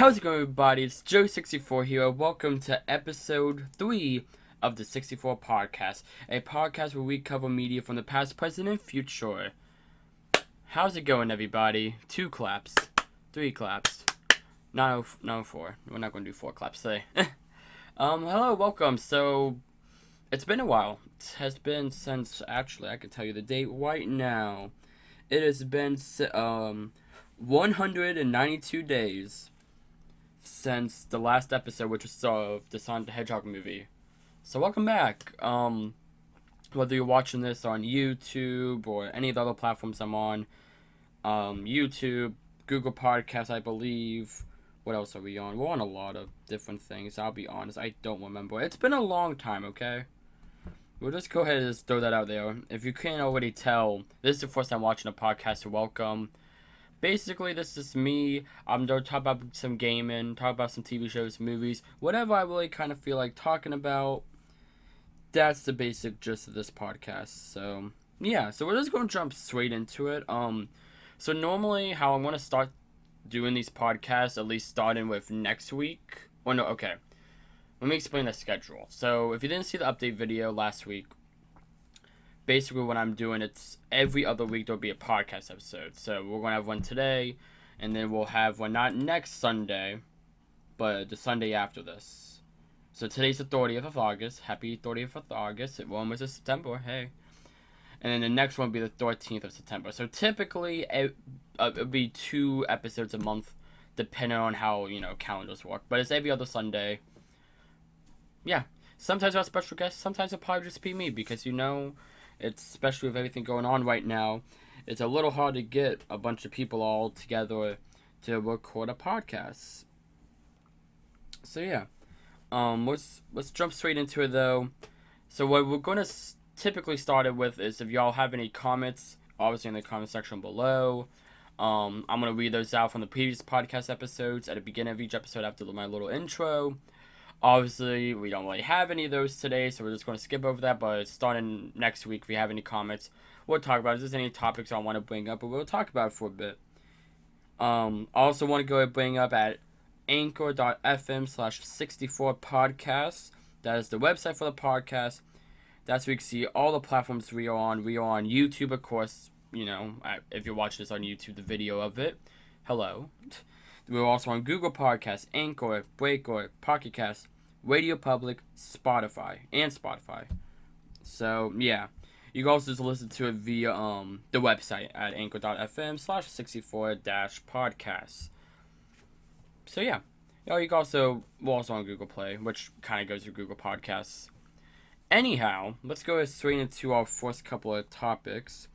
How's it going, everybody? It's Joe64 here. Welcome to episode 3 of the 64 Podcast, a podcast where we cover media from the past, present, and future. How's it going, everybody? 2 claps, 3 claps, no 4. We're not going to do 4 claps today. Hello, welcome. So, it's been a while. It has been since, actually, I can tell you the date right now. It has been 192 days since the last episode, which was of the Sonic the Hedgehog movie. So welcome back. Whether you're watching this on YouTube or any of the other platforms I'm on, YouTube, Google Podcasts, I believe. What else are we on? We're on a lot of different things. I'll be honest, I don't remember. It's been a long time, okay? We'll just go ahead and just throw that out there. If you can't already tell, this is the first time watching a podcast, so welcome. Basically, this is me. I'm going to talk about some gaming, talk about some TV shows, movies, whatever I really kind of feel like talking about. That's the basic gist of this podcast. So, yeah. So, we're just going to jump straight into it. So, normally, how I'm going to start doing these podcasts, at least starting with next week. Well, no, okay. Let me explain the schedule. So, if you didn't see the update video last week, basically what I'm doing, it's every other week there'll be a podcast episode. So we're going to have one today, and then we'll have one not next Sunday, but the Sunday after this. So today's the 30th of August. Happy 30th of August. We're almost in September. Hey. And then the next one will be the 13th of September. So typically it'll be 2 episodes a month, depending on how, calendars work. But it's every other Sunday. Yeah. Sometimes we'll have special guests. Sometimes it'll probably just be me, because, it's, especially with everything going on right now, it's a little hard to get a bunch of people all together to record a podcast. So yeah, let's jump straight into it though. So what we're gonna typically start it with is, if y'all have any comments, obviously in the comment section below. I'm gonna read those out from the previous podcast episodes at the beginning of each episode after my little intro. Obviously, we don't really have any of those today, so we're just going to skip over that, but starting next week, if you have any comments, we'll talk about it. If there's any topics I want to bring up, but we'll talk about it for a bit. I also want to go and bring up at anchor.fm/64podcasts. That is the website for the podcast. That's where you can see all the platforms we are on. We are on YouTube, of course, if you're watching this on YouTube, the video of it. Hello. We're also on Google Podcasts, Anchor, Breaker, Pocket Cast, Radio Public, Spotify. So, yeah. You can also just listen to it via the website at anchor.fm/64-podcasts. So, yeah. We're also on Google Play, which kind of goes with Google Podcasts. Anyhow, let's go straight into our first couple of topics.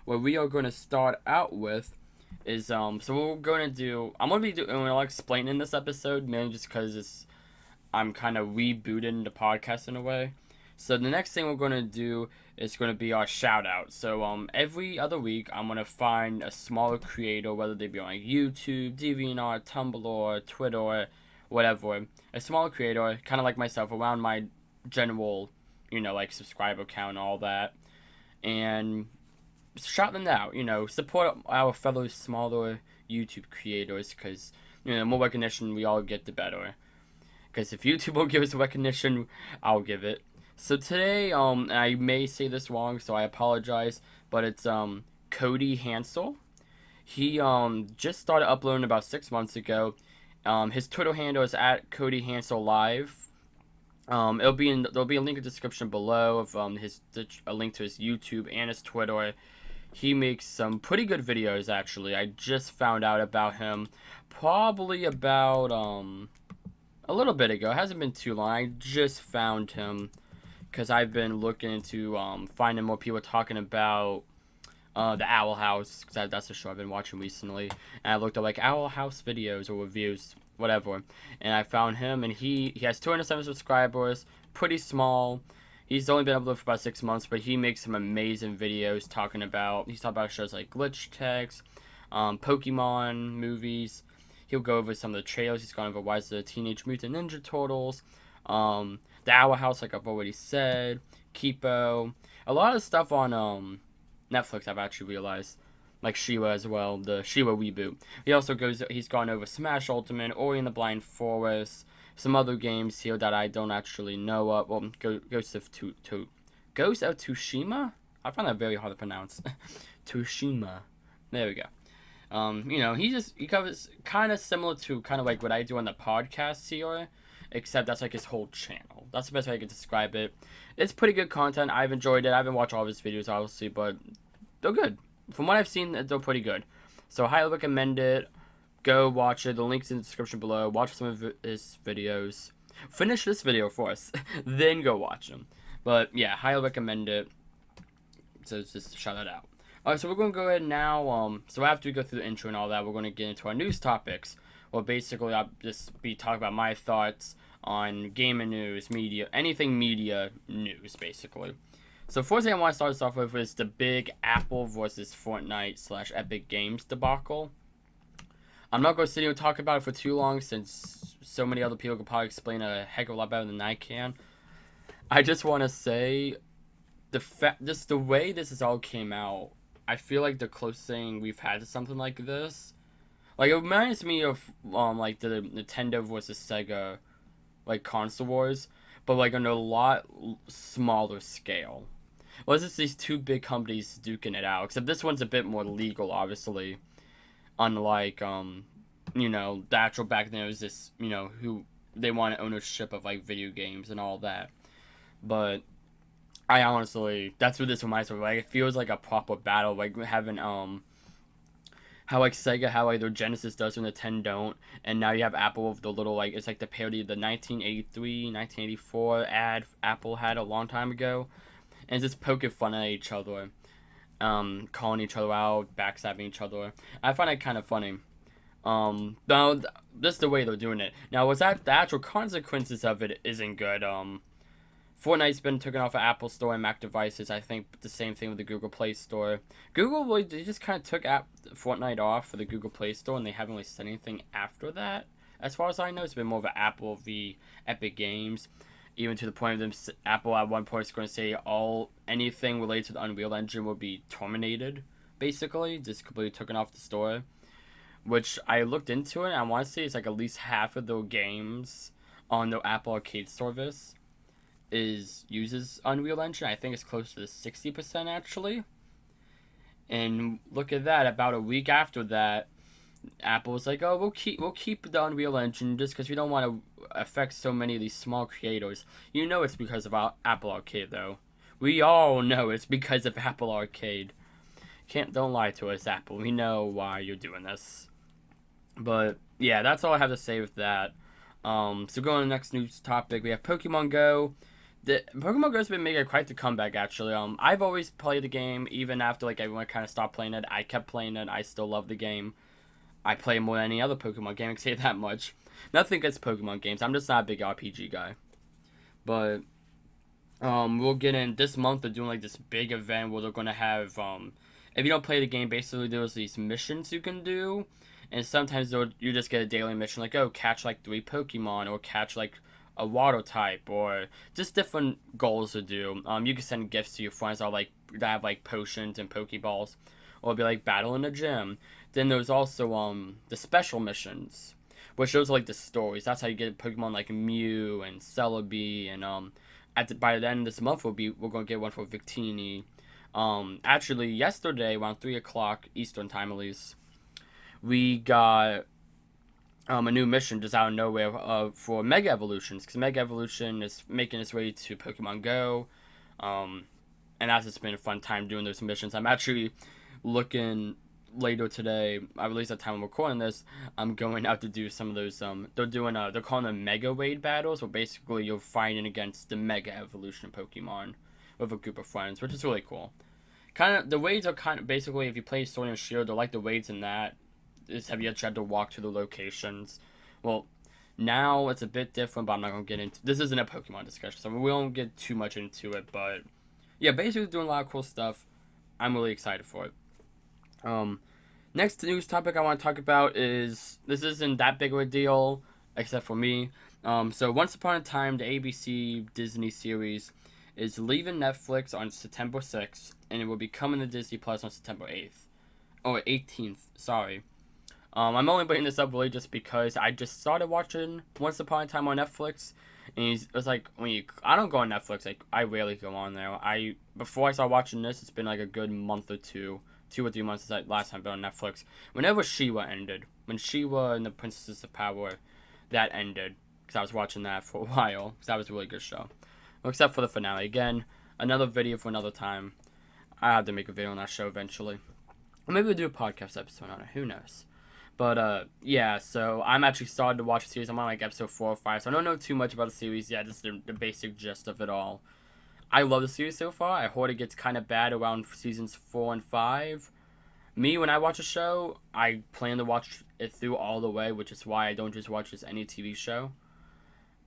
What we are going to start out with is, so what we're going to do, I'm going to explain in this episode, mainly just because I'm kind of rebooting the podcast in a way. So the next thing we're going to do is going to be our shout out. So every other week, I'm going to find a smaller creator, whether they be on YouTube, DeviantArt, Tumblr, Twitter, whatever. A smaller creator, kind of like myself, around my general, subscriber count and all that. And shout them out, support our fellow smaller YouTube creators, because, the more recognition we all get, the better. Because if YouTube will give us recognition, I'll give it. So today, I may say this wrong, so I apologize, but it's, Cody Hansel. He, just started uploading about 6 months ago. His Twitter handle is at Cody Hansel Live. There'll be a link in the description below of, a link to his YouTube and his Twitter. He makes some pretty good videos, actually. I just found out about him probably about a little bit ago. It hasn't been too long. I just found him because I've been looking into finding more people talking about the Owl House, because that's a show I've been watching recently. And I looked at Owl House videos or reviews, whatever. And I found him, and he has 207 subscribers, pretty small. He's only been uploaded for about 6 months, but he makes some amazing videos talking about shows like Glitch Text, Pokemon movies. He'll go over some of the trailers. He's gone over Rise of the Teenage Mutant Ninja Turtles, the Owl House, like I've already said, Kipo. A lot of stuff on Netflix, I've actually realized. like Sheila as well, the Sheila reboot. He's gone over Smash Ultimate, Ori and the Blind Forest, some other games here that I don't actually know of. Well, Ghost of Tsushima? I find that very hard to pronounce. Tsushima. There we go. He covers kind of similar to kind of like what I do on the podcast here, except that's like his whole channel. That's the best way I can describe it. It's pretty good content. I've enjoyed it. I haven't watched all of his videos, obviously, but they're good. From what I've seen, they're pretty good. So, highly recommend it. Go watch it. The link's in the description below. Watch some of his videos. Finish this video for us. Then go watch them. But, yeah, highly recommend it. So, just shout that out. Alright, so we're going to go ahead now. So, after we go through the intro and all that, we're going to get into our news topics. Well, basically, I'll just be talking about my thoughts on gaming news, media, anything media news, basically. So, first thing I want to start us off with is the big Apple versus Fortnite / Epic Games debacle. I'm not going to sit here and talk about it for too long, since so many other people could probably explain a heck of a lot better than I can. I just want to say, just the way this has all came out, I feel like the closest thing we've had to something like this. Like, it reminds me of, like, the Nintendo versus Sega, like, console wars, but, like, on a lot smaller scale. Well, it's just these two big companies duking it out, except this one's a bit more legal, obviously, unlike, the actual back then it was this, who they wanted ownership of, like, video games and all that, but I honestly, that's what this reminds me of, like, it feels like a proper battle, like, having, how, like, Sega, how, like, their Genesis does and Nintendo don't, and now you have Apple with the little, like, it's like the parody of the 1983, 1984 ad Apple had a long time ago, and it's just poking fun at each other, calling each other out, backstabbing each other. I find it kind of funny. Now, just the way they're doing it. Now, the actual consequences of it isn't good. Fortnite's been taken off of Apple Store and Mac devices. I think the same thing with the Google Play Store. Google, really, they just kind of took Fortnite off for the Google Play Store, and they haven't really said anything after that. As far as I know, it's been more of an Apple v Epic Games. Even to the point of them, Apple at one point is going to say anything related to the Unreal Engine will be terminated, basically. Just completely taken off the store. Which, I looked into it, and I want to say it's like at least half of their games on the Apple Arcade service uses Unreal Engine. I think it's close to 60% actually. And look at that, about a week after that, Apple was like, "Oh, we'll keep the Unreal Engine just because we don't want to affect so many of these small creators." You know it's because of Apple Arcade, though. We all know it's because of Apple Arcade. Don't lie to us, Apple. We know why you're doing this. But yeah, that's all I have to say with that. So going to the next news topic, we have Pokemon Go. Pokemon Go's been making quite the comeback, actually. I've always played the game, even after like everyone kind of stopped playing it. I kept playing it. I still love the game. I play more than any other Pokemon game, I can say that much. Nothing against Pokemon games. I'm just not a big RPG guy. But we'll get in this month. They're doing like this big event where they're gonna have if you don't play the game, basically there's these missions you can do, and sometimes you just get a daily mission like, oh, catch like 3 Pokemon, or catch like a water type, or just different goals to do. You can send gifts to your friends that have like potions and Pokeballs, or it'll be like battle in a gym. Then there's also the special missions, which those are like the stories. That's how you get Pokemon like Mew and Celebi, and by the end of this month we're gonna get one for Victini. Actually yesterday around 3 o'clock Eastern time at least, we got a new mission just out of nowhere for Mega Evolutions, because Mega Evolution is making its way to Pokemon Go, and that's just been a fun time doing those missions. I'm actually looking later today, at least at the time I'm recording this, I'm going out to do some of those, they're calling them Mega Raid battles, where basically you're fighting against the Mega Evolution Pokemon with a group of friends, which is really cool. The raids are kind of, basically, if you play Sword and Shield, they're like the raids in that. Have you tried to walk to the locations? Well, now it's a bit different, but I'm not going to get into... This isn't a Pokemon discussion, so we won't get too much into it, but... Yeah, basically doing a lot of cool stuff. I'm really excited for it. Next news topic I want to talk about is... This isn't that big of a deal, except for me. So, Once Upon a Time, the ABC Disney series is leaving Netflix on September 6th, and it will be coming to Disney Plus on September 8th. Oh, 18th. Sorry. I'm only bringing this up really just because I just started watching Once Upon a Time on Netflix, and it was like I don't go on Netflix. Like I rarely go on there. Before I started watching this, it's been like a good month or 2 or 3 months since I last time I've been on Netflix. Whenever She-Ra ended, when She-Ra and the Princesses of Power, that ended because I was watching that for a while because that was a really good show. Well, except for the finale. Again, another video for another time. I have to make a video on that show eventually, or maybe we'll do a podcast episode on it. Who knows? But, yeah, so I'm actually started to watch the series. I'm on, like, episode 4 or 5, so I don't know too much about the series yet, just the basic gist of it all. I love the series so far. I heard it gets kind of bad around seasons 4 and 5. Me, when I watch a show, I plan to watch it through all the way, which is why I don't just watch just any TV show.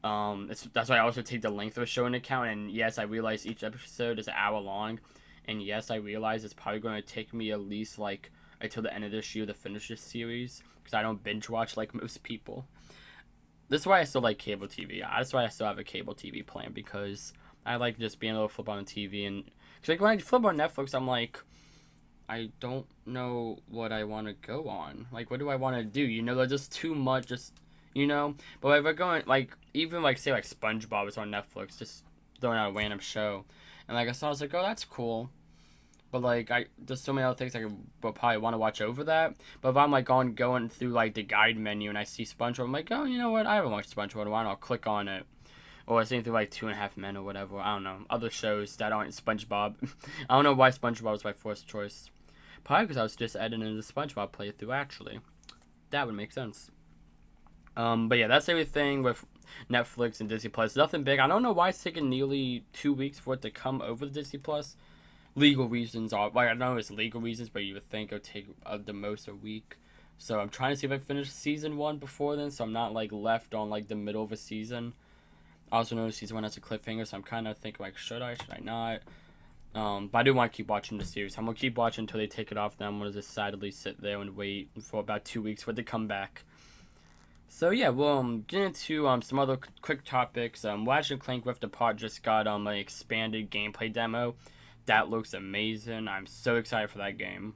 That's why I also take the length of a show into account, and yes, I realize each episode is an hour long, and yes, I realize it's probably going to take me at least, like, until the end of this year to finish this series, because I don't binge watch like most people. This is why I still like cable TV. That's why I still have a cable TV plan, because I like just being able to flip on the TV. And cause like when I flip on Netflix, I'm like, I don't know what I want to go on. Like, what do I want to do? You know, there's just too much, But if we're going, like, even like say like SpongeBob is on Netflix, just throwing out a random show, and like I was like, oh, that's cool. But, like, there's so many other things I would probably want to watch over that. But if I'm, like, going through, like, the guide menu and I see SpongeBob, I'm like, oh, you know what? I haven't watched SpongeBob in a while. I'll click on it. Or I see through, like, 2.5 Men or whatever. I don't know. Other shows that aren't SpongeBob. I don't know why SpongeBob was my first choice. Probably because I was just editing the SpongeBob playthrough, actually. That would make sense. But, yeah, that's everything with Netflix and Disney Plus. Nothing big. I don't know why it's taken nearly 2 weeks for it to come over to Disney Plus. Legal reasons are, like, I know it's legal reasons, but you would think it would take the most a week. So I'm trying to see if I finish season 1 before then, so I'm not, like, left on, like, the middle of a season. I also know season 1 has a cliffhanger, so I'm kind of thinking, like, should I not? But I do want to keep watching the series. I'm going to keep watching until they take it off, then I'm going to just sadly sit there and wait for about 2 weeks for it to come back. So yeah, we'll get into some other quick topics. Ratchet & Clank Rift Apart just got an expanded gameplay demo. That looks amazing. I'm so excited for that game.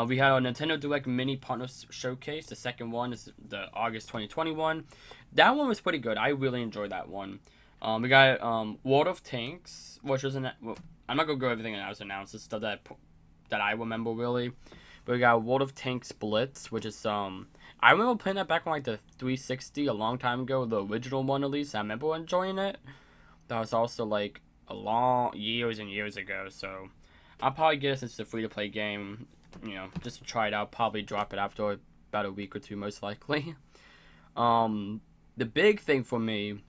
We had a Nintendo Direct Mini Partner Showcase. The second one is the August 2021. That one was pretty good. I really enjoyed that one. We got World of Tanks, which was I'm not gonna go everything that was announced. It's stuff that I remember really. But we got World of Tanks Blitz, which is I remember playing that back on like the 360 a long time ago, the original one at least. I remember enjoying it. That was also like years and years ago, so I'll probably get it since it's a free-to-play game, just to try it out. Probably drop it after about a week or two, most likely. The big thing for me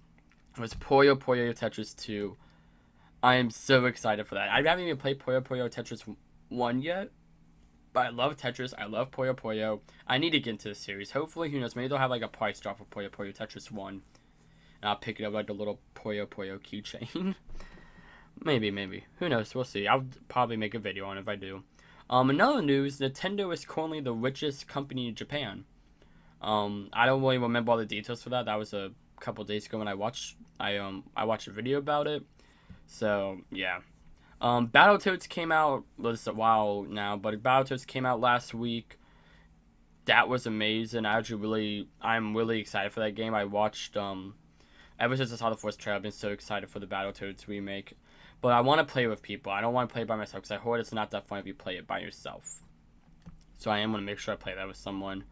was Puyo Puyo Tetris 2. I am so excited for that. I haven't even played Puyo Puyo Tetris 1 yet, but I love Tetris. I love Puyo Puyo. I need to get into the series. Hopefully, who knows, maybe they'll have like a price drop for Puyo Puyo Tetris 1, and I'll pick it up like a little Puyo Puyo keychain. Maybe. Who knows? We'll see. I'll probably make a video on it if I do. Another news, Nintendo is currently the richest company in Japan. I don't really remember all the details for that. That was a couple days ago when I watched a video about it. So, yeah. Battletoads came out, well, it's a while now, but Battletoads came out last week. That was amazing. I'm really excited for that game. I watched, ever since I saw the first trailer, I've been so excited for the Battletoads remake. But I want to play with people. I don't want to play by myself, because I heard it's not that fun if you play it by yourself. So I am going to make sure I play that with someone.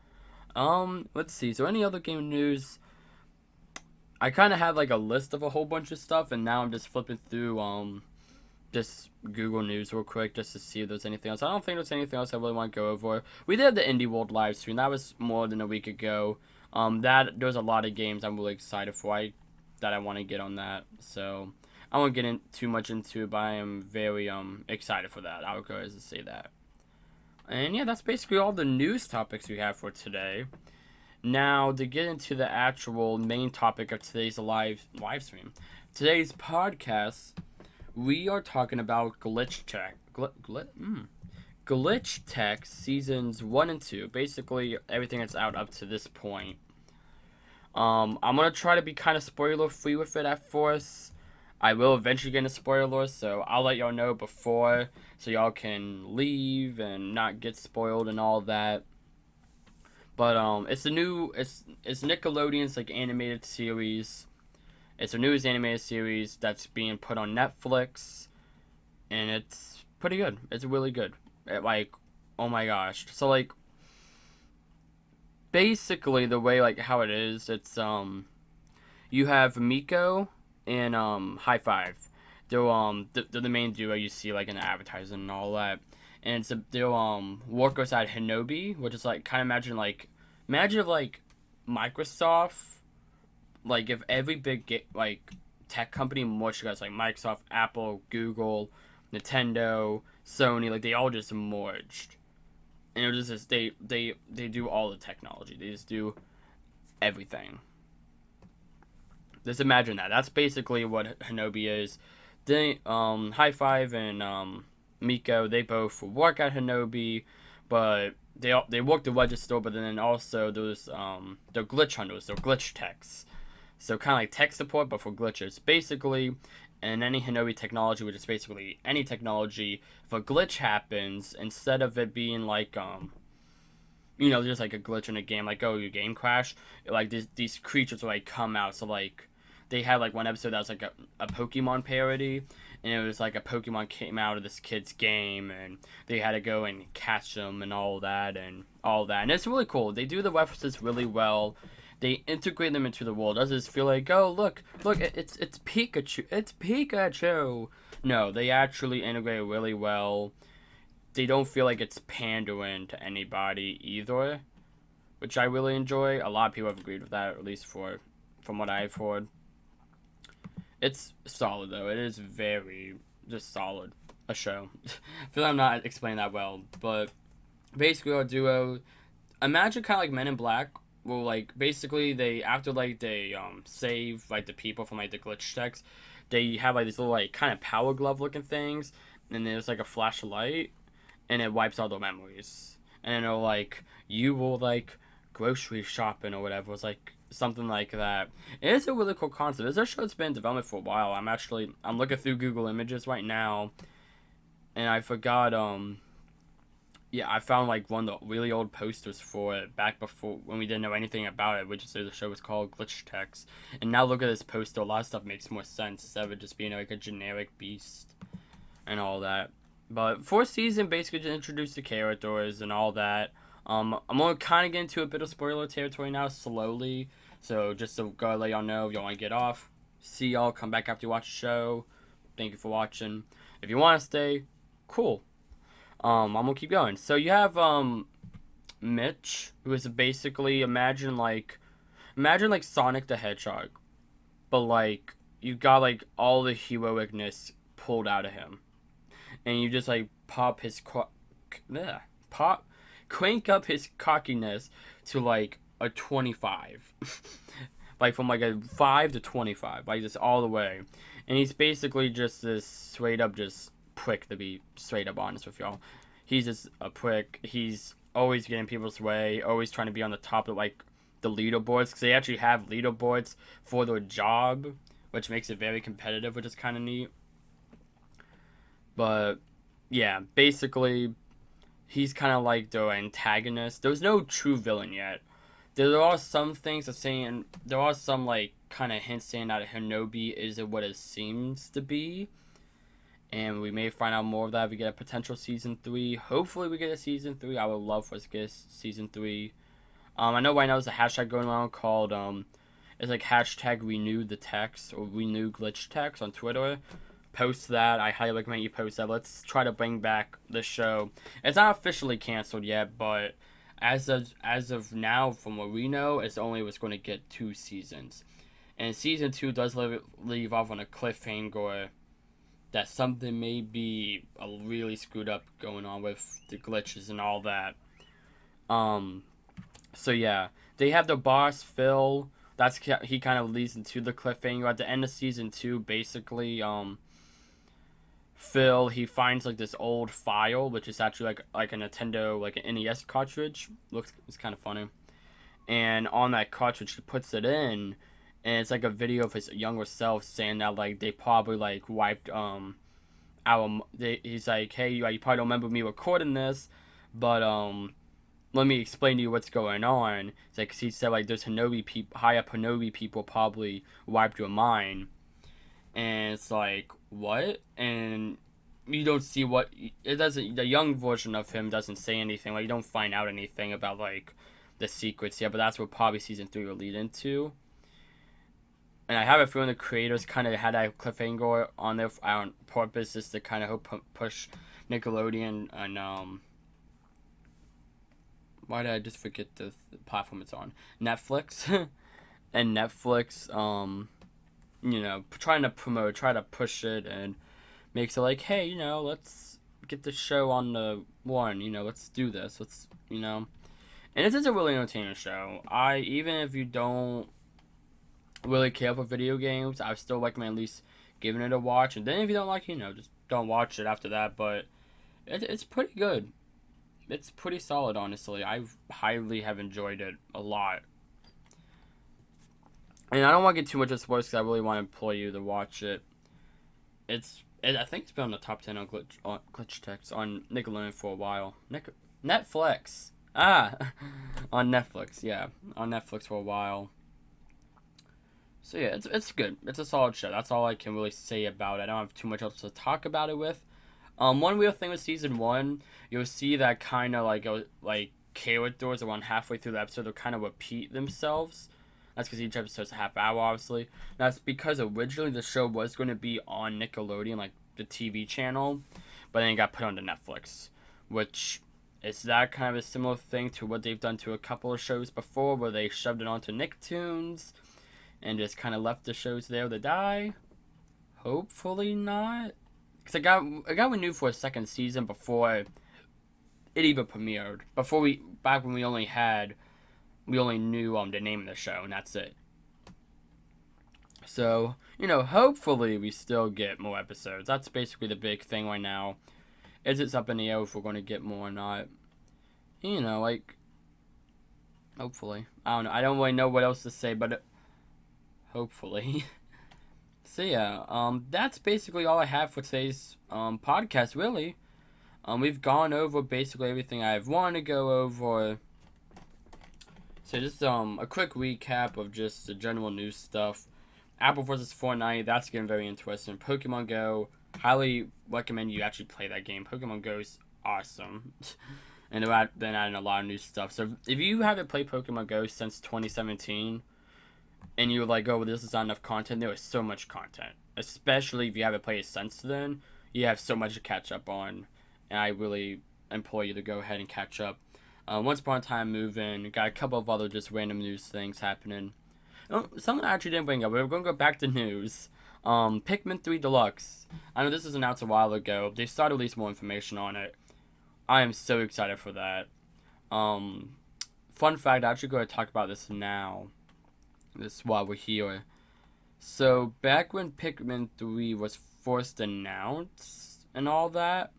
Let's see. So any other game news? I kind of have like a list of a whole bunch of stuff, and now I'm just flipping through, just Google News real quick just to see if there's anything else. I don't think there's anything else I really want to go over. We did the Indie World live stream. That was more than a week ago. There's a lot of games I'm really excited for that I want to get on that. So I won't get too much into it, but I am very excited for that. I would go ahead and say that. And yeah, that's basically all the news topics we have for today. Now, to get into the actual main topic of today's live stream. Today's podcast, we are talking about Glitch Tech Seasons 1 and 2. Basically, everything that's out up to this point. I'm going to try to be kind of spoiler-free with it at first. I will eventually get into spoilers, so I'll let y'all know before, so y'all can leave and not get spoiled and all that. But it's Nickelodeon's like animated series. It's the newest animated series that's being put on Netflix, and it's pretty good. It's really good. Like, oh my gosh. So like, basically the way like how it is, it's you have Miko and High Five. They're the main duo you see like in the advertising and all that. And they're work outside Hinobi, which is like kind of imagine if like Microsoft, like if every big like tech company, much guys like Microsoft, Apple, Google, Nintendo, Sony, like they all just merged, and it was just they do all the technology. They just do everything. Just imagine that. That's basically what Hinobi is. They High Five and Miko, they both work at Hinobi, but they work the Wedge store, but then also those they're glitch hunters, they're glitch techs. So kind of like tech support, but for glitches. Basically, in any Hinobi technology, which is basically any technology, if a glitch happens, instead of it being like just like a glitch in a game, like your game crash, like these creatures will like come out. So like they had like one episode that was like a Pokemon parody, and it was like a Pokemon came out of this kid's game, and they had to go and catch them and all that, and it's really cool. They do the references really well. They integrate them into the world. Does it feel like, oh look, it's Pikachu? No, they actually integrate really well. They don't feel like it's pandering to anybody either, which I really enjoy. A lot of people have agreed with that, at least from what I've heard. It's solid though. It is very just solid a show. I feel like I'm not explaining that well, but basically our duo. Imagine kind of like Men in Black. Well, like basically they after like they save like the people from like the glitch techs, they have like these little like kind of power glove looking things, and there's like a flash of light, and it wipes all the memories. And it'll like you will like grocery shopping or whatever. It's like something like that. It is a really cool concept. It's a show that's been in development for a while. I'm looking through Google Images right now, and I forgot yeah, I found like one of the really old posters for it back before when we didn't know anything about it, which is the show was called Glitch Techs. And now look at this poster, a lot of stuff makes more sense instead of it just being like a generic beast and all that. But fourth season basically just introduced the characters and all that. I'm gonna kind of get into a bit of spoiler territory now slowly, so just to go let y'all know if y'all want to get off. See y'all, come back after you watch the show. Thank you for watching. If you want to stay, cool. I'm gonna keep going. So you have Mitch, who is basically imagine like Sonic the Hedgehog, but like you got like all the heroicness pulled out of him, and you just like crank up his cockiness to like a 25, like from like a 5 to 25, like just all the way, and he's basically just this straight up just prick, to be straight up honest with y'all. He's just a prick. He's always getting people's way, always trying to be on the top of like the leaderboards, because they actually have leaderboards for their job, which makes it very competitive, which is kind of neat. But yeah, basically he's kind of like the antagonist. There's no true villain yet. There are some things that saying, there are some like kind of hints saying that Hinobi isn't what it seems to be. And we may find out more of that if we get a potential season 3. Hopefully we get a season 3. I would love for us to get a season 3. I know right now there's a hashtag going around called, it's like hashtag renew the text or renew glitch text on Twitter. Post that. I highly recommend you post that. Let's try to bring back the show. It's not officially canceled yet, but as of now, from what we know, it's only was going to get 2 seasons. And season 2 does leave off on a cliffhanger that something may be really screwed up going on with the glitches and all that. So yeah, they have the boss Phil. He kind of leads into the cliffhanger at the end of season 2. Basically, Phil, he finds like this old file, which is actually like a Nintendo, like an NES cartridge. It's kind of funny. And on that cartridge, he puts it in, and it's like a video of his younger self saying that like they probably like wiped he's like, hey, you probably don't remember me recording this, but let me explain to you what's going on. It's like, 'cause he said like there's high up Hinobi people probably wiped your mind, and it's like, what? And you don't see what it doesn't. The young version of him doesn't say anything. Like, you don't find out anything about like the secrets yet, but that's what probably season 3 will lead into. And I have a feeling the creators kind of had that cliffhanger on there on purpose, just to kind of push Nickelodeon and why did I just forget the platform it's on? Netflix. And Netflix, trying to promote, try to push it, and makes it like, hey, let's get the show on the one, let's do this, and it is a really entertaining show. Even if you don't really care for video games, I still recommend at least giving it a watch, and then if you don't like, just don't watch it after that, but it's pretty good. It's pretty solid, honestly. I highly have enjoyed it a lot. And I don't want to get too much of spoilers because I really want to implore you to watch it. I think it's been on the top 10 on Glitch Text on Nickelodeon for a while. Netflix. On Netflix, yeah. On Netflix for a while. So yeah, it's good. It's a solid show. That's all I can really say about it. I don't have too much else to talk about it with. One weird thing with season 1, you'll see that kind of like characters around halfway through the episode will kind of repeat themselves. That's because each episode's a half hour, obviously. That's because originally the show was going to be on Nickelodeon, like the TV channel, but then it got put onto Netflix, which is that kind of a similar thing to what they've done to a couple of shows before, where they shoved it onto Nicktoons and just kind of left the shows there to die. Hopefully not. Because it got renewed for a second season before it even premiered. Back when we only knew the name of the show, and that's it. So, hopefully we still get more episodes. That's basically the big thing right now. It's up in the air if we're going to get more or not. Hopefully. I don't know. I don't really know what else to say, but hopefully. So yeah, that's basically all I have for today's podcast, really. We've gone over basically everything I've wanted to go over. So just a quick recap of just the general news stuff. Apple vs. Fortnite, that's getting very interesting. Pokemon Go, highly recommend you actually play that game. Pokemon Go is awesome. And they're then adding a lot of new stuff. So if you haven't played Pokemon Go since 2017, and you're like, oh, this is not enough content, there is so much content. Especially if you haven't played it since then, you have so much to catch up on. And I really implore you to go ahead and catch up. Once Upon a Time moving, got a couple of other just random news things happening. Something I actually didn't bring up, we're going to go back to news. Pikmin 3 Deluxe. I know this was announced a while ago. They started to release more information on it. I am so excited for that. Fun fact, I'm actually going to talk about this now. This while we're here. So, back when Pikmin 3 was first announced and all that,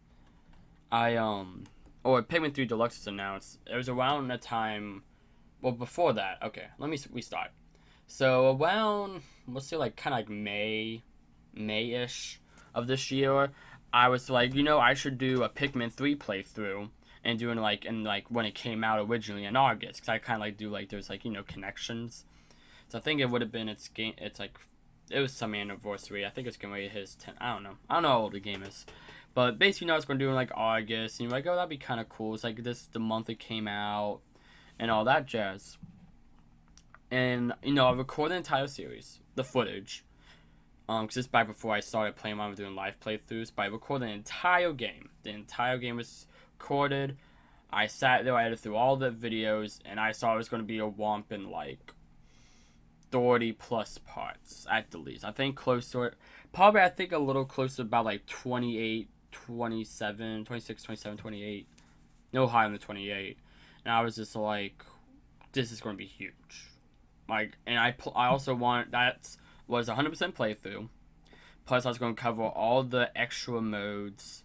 or Pikmin 3 Deluxe was announced, it was around the time, well, before that. Okay, let me restart. So, around, let's say, like, kind of like May-ish of this year, I was like, I should do a Pikmin 3 playthrough, and doing, when it came out originally in August, because I kind of, do, there's, connections. So, I think it would have been it was some anniversary. I think it's going to be his 10, I don't know how old the game is. But basically, it's going to do in, August, and you're like, oh, that'd be kind of cool. It's, the month it came out, and all that jazz. And, I recorded the entire series, the footage, because it's back before I started playing when I was doing live playthroughs, but I recorded the entire game. The entire game was recorded. I sat there, I edited through all the videos, and I saw it was going to be a whomping, 30 plus parts, at the least. I think probably a little closer to about, 28, 27, 26, 27, 28. No higher than 28. And I was just like, this is going to be huge. And I also that was 100% playthrough. Plus, I was going to cover all the extra modes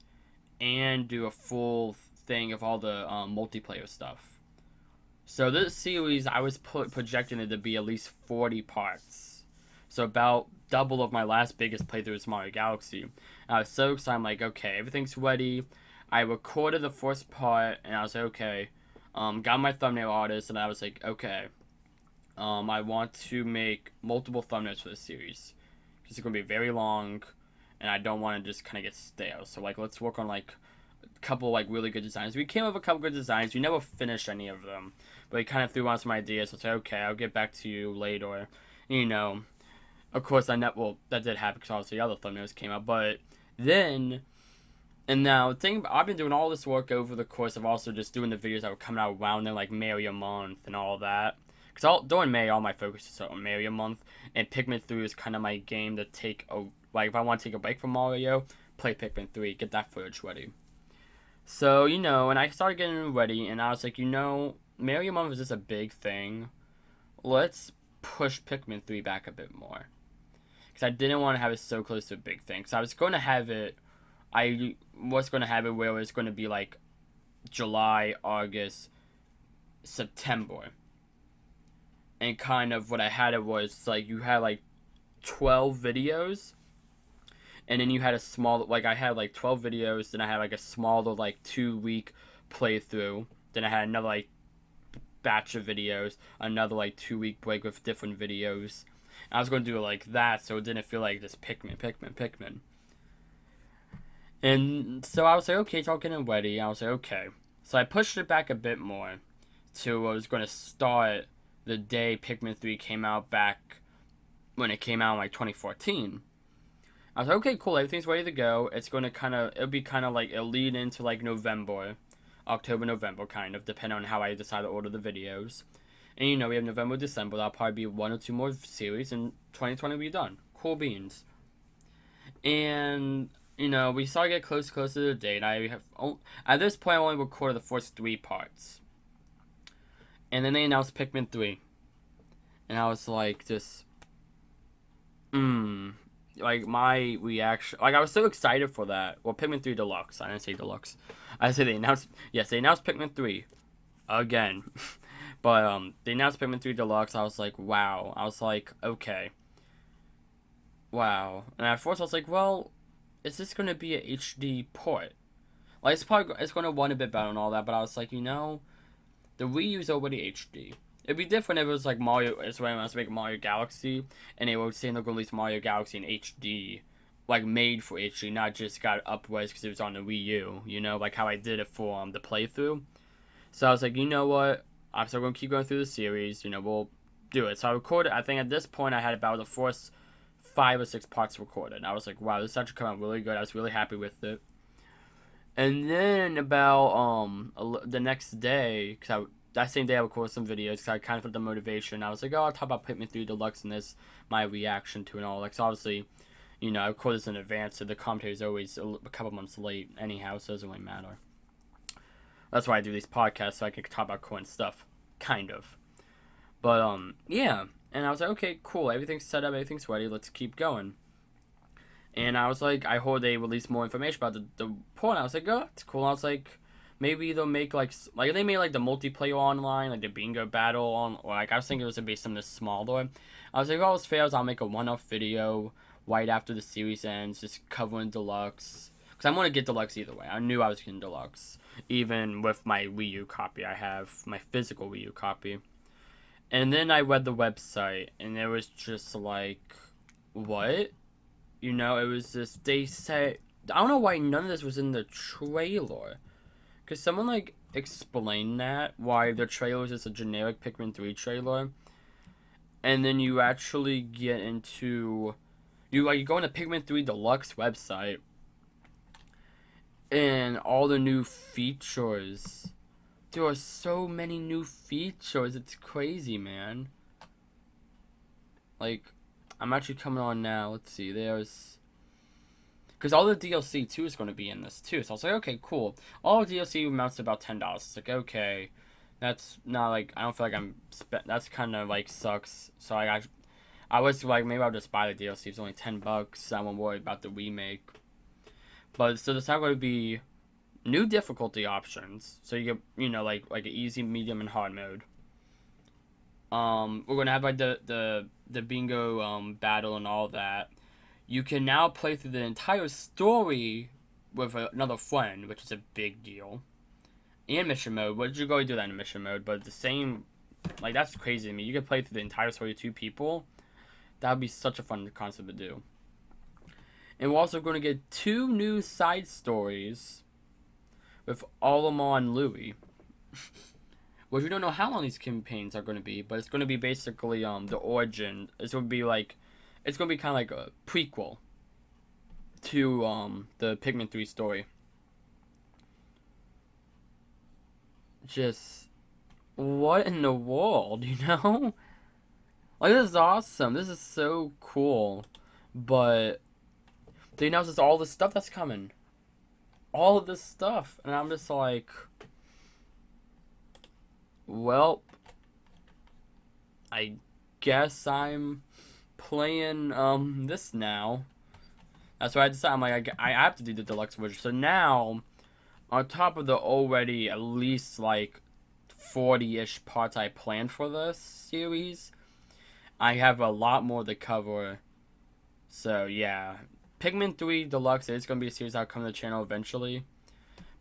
and do a full thing of all the multiplayer stuff. So this series, I was projecting it to be at least 40 parts. So about double of my last biggest playthrough is Mario Galaxy. And I was so excited. I'm like, okay, everything's ready. I recorded the first part, and I was like, okay. Got my thumbnail artist, and I was like, okay. I want to make multiple thumbnails for this series. It's going to be very long, and I don't want to just kind of get stale. So, like, let's work on, like, a couple, like, really good designs. We came up with a couple good designs. We never finished any of them. But we kind of threw on some ideas. So I said, okay, I'll get back to you later. You know, of course, that did happen because obviously the other thumbnails came out. But then, and now, I've been doing all this work over the course of also just doing the videos that were coming out around then, like Mario Month and all that. Because during May, all my focus is on Mario Month. And Pikmin 3 is kind of my game to take a, like, if I want to take a break from Mario, play Pikmin 3, get that footage ready. So, you know, and I started getting ready, and I was like, you know, Mario Month is just a big thing. Let's push Pikmin 3 back a bit more. Because I didn't want to have it so close to a big thing. So I was going to have it, where it's going to be like July, August, September. And kind of what I had it was, like, you had, like, 12 videos. And then you had a small, like, I had, like, 12 videos. Then I had, like, a smaller, like, 2-week playthrough. Then I had another, like, batch of videos. Another, like, 2-week break with different videos. And I was going to do it like that, so it didn't feel like just Pikmin. And so I was like, okay, it's all getting ready. I was like, okay. So I pushed it back a bit more to I was going to start the day Pikmin 3 came out back when it came out in like 2014. I was like, okay, cool, everything's ready to go. It's going to it'll be kind of like, it'll lead into like October, November, kind of, depending on how I decide to order the videos. And you know, we have November, December, that'll probably be 1 or 2 more series, and 2020 will be done. Cool beans. And, you know, we started to get closer to the date. At this point, I only recorded the first 3 parts. And then they announced Pikmin 3. And I was like, like, my reaction, like, I was so excited for that. Well, Pikmin 3 Deluxe. I didn't say Deluxe. I said they announced Pikmin 3. Again. But, they announced Pikmin 3 Deluxe. I was like, wow. I was like, okay. Wow. And at first I was like, well, is this going to be a HD port? Like, it's going to run a bit better and all that, but I was like, you know, the Wii U's already HD. It'd be different if it was like Mario, it's when I was making Mario Galaxy, and they were saying they're going to release Mario Galaxy in HD, like made for HD, not just got upres because it was on the Wii U, you know, like how I did it for the playthrough. So I was like, you know what, I'm still going to keep going through the series, you know, we'll do it. So I recorded, I think at this point I had about the first 5 or 6 parts recorded. And I was like, wow, this actually came out really good. I was really happy with it. And then about the next day, that same day I recorded some videos because I kind of felt the motivation. I was like, oh, I'll talk about Pikmin 3 Deluxe and this, my reaction to it and all. Like, so obviously, you know, I recorded this in advance, so the commentary is always a couple months late anyhow, so it doesn't really matter. That's why I do these podcasts, so I can talk about current stuff, kind of. But, yeah. And I was like, okay, cool, everything's set up, everything's ready, let's keep going. And I was like, I heard they released more information about the port. I was like, oh, it's cool. I was like, maybe they'll make like they made like the multiplayer online, like the bingo battle on, or like I was thinking it was gonna be something smaller. I was like, if all else fails, I'll make a one-off video right after the series ends, just covering Deluxe. Because I'm gonna get Deluxe either way. I knew I was getting Deluxe, even with my Wii U copy. I have my physical Wii U copy. And then I read the website, and it was just like, what? You know, it was just, they said, I don't know why none of this was in the trailer. Because someone, like, explained that, why the trailer is just a generic Pikmin 3 trailer. And then you actually get into, you go on the Pikmin 3 Deluxe website, and all the new features. There are so many new features, it's crazy, man. Like, I'm actually coming on now. Let's see. There's... Because all the DLC, too, is going to be in this, too. So I was like, okay, cool. All the DLC amounts to about $10. It's like, okay. That's not, like... I don't feel like I'm... That's kind of, like, sucks. So, like, I was like, maybe I'll just buy the DLC. It's only $10. I won't worry about the remake. But, so there's not going to be new difficulty options. So you get, you know, like an easy, medium, and hard mode. We're going to have, like, the the bingo battle and all that, you can now play through the entire story with another friend, which is a big deal. And mission mode, what you go do that in mission mode, but the same, like, that's crazy to me. You can play through the entire story with 2 people. That would be such a fun concept to do. And we're also going to get 2 new side stories with Olimar and Louie. Which we don't know how long these campaigns are going to be, but it's going to be basically the origin. It's going to be like, it's going to be kind of like a prequel to the Pikmin 3 story. Just, what in the world, you know? Like, this is awesome. This is so cool. But they announced us all this stuff that's coming. All of this stuff. And I'm just like, well, I guess I'm playing this now. That's why I decided. I'm like, I have to do the deluxe version. So now, on top of the already at least like 40-ish parts I planned for this series, I have a lot more to cover. So yeah, Pikmin 3 Deluxe is going to be a series that'll come to the channel eventually.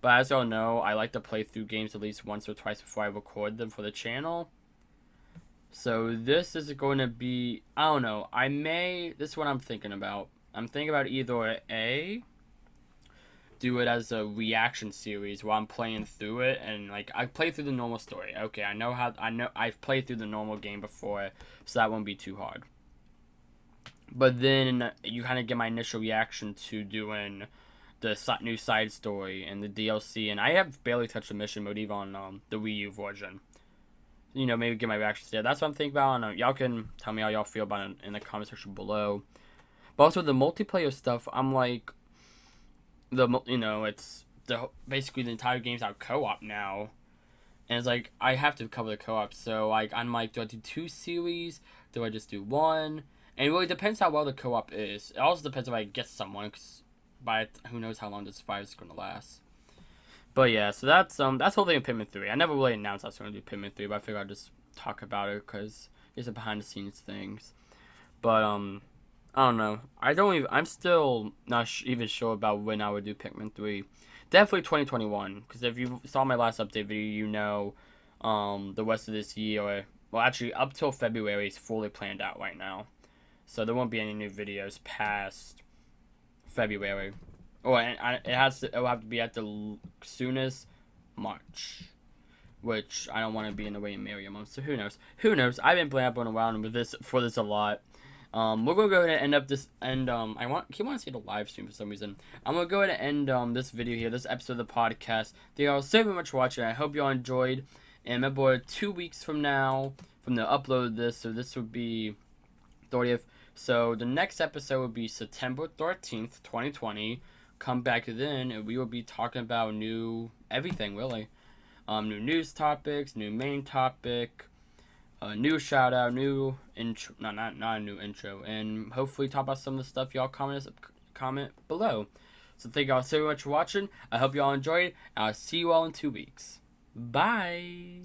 But as y'all know, I like to play through games at least once or twice before I record them for the channel. So this is going to be, I don't know, this is what I'm thinking about. I'm thinking about either A, do it as a reaction series while I'm playing through it, and like I play through the normal story. Okay, I've played through the normal game before, so that won't be too hard. But then you kind of get my initial reaction to doing the new side story and the DLC, and I have barely touched the mission mode even on the Wii U version. You know, maybe get my reactions there. That's what I'm thinking about. And y'all can tell me how y'all feel about it in the comment section below. But also the multiplayer stuff, I'm like, it's basically the entire game's out co-op now, and it's like I have to cover the co-op. So like I'm like, do I do 2 series? Do I just do 1? And it really depends how well the co-op is. It also depends if I get someone, cause who knows how long this fight is gonna last. But yeah, so that's the whole thing of Pikmin 3. I never really announced I was gonna do Pikmin 3, but I figured I'd just talk about it because it's a behind the scenes things. But I don't know. I'm still not even sure about when I would do Pikmin 3. Definitely 2021, because if you saw my last update video, you know the rest of this year, well actually up till February is fully planned out right now. So there won't be any new videos past February. Or it'll have to be at the soonest March. Which I don't want to be in the way of Mario month, so who knows? Who knows? I've been blabbering around with this a lot. We're gonna go ahead and end up this I keep wanting to see the live stream for some reason. I'm gonna go ahead and end this video here, this episode of the podcast. Thank you all so very much for watching. I hope you all enjoyed. And remember, 2 weeks from now, from the upload of this, so this would be 30th. So the next episode will be September 13th, 2020. Come back then, and we will be talking about everything really. New news topics, new main topic. New shout out, new intro, not a new intro, and hopefully talk about some of the stuff y'all comment below. So thank y'all so much for watching. I hope y'all enjoyed. I'll see you all in 2 weeks. Bye.